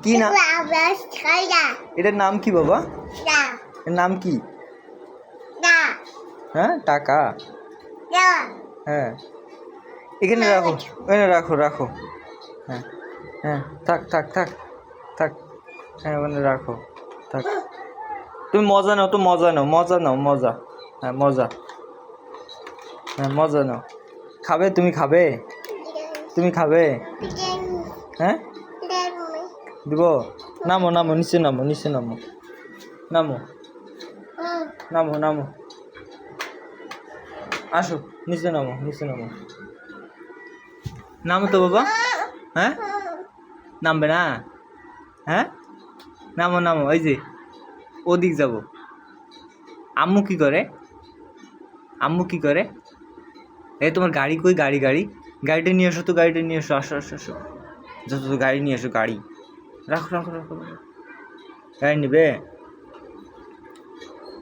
কি না এটার নাম কি বাবা? এর নাম কি? হ্যাঁ টাকা। হ্যাঁ এখানে রাখো, এখানে রাখো রাখো। হ্যাঁ হ্যাঁ থাক থাক থাক থাক। হ্যাঁ ওখানে রাখো থাক। তুমি মজা নাও তো, মজা নাও, মজা নাও, মজা। হ্যাঁ মজা, হ্যাঁ মজা নাও। খাবে তুমি, খাবে তুমি, খাবে? হ্যাঁ দিব। নামো নামো, নিচে নামো, নিচে নামো, নামো নামো নামো, আসো নিচে নামো, নিচে নামো। নামো তো বাবা। হ্যাঁ নামবে না? হ্যাঁ নামো নামো, ওই যে ওদিক যাব। আম্মু কি করে? আম্মু কি করে? এই তোমার গাড়ি কই? গাড়ি গাড়ি গাড়িটা নিয়ে এসো তো, গাড়িটা নিয়ে এসো, আসো আসো আসো। যত তো গাড়ি নিয়ে এসো, গাড়ি রাখো রাখো রাখো। গাড়ি নিবে?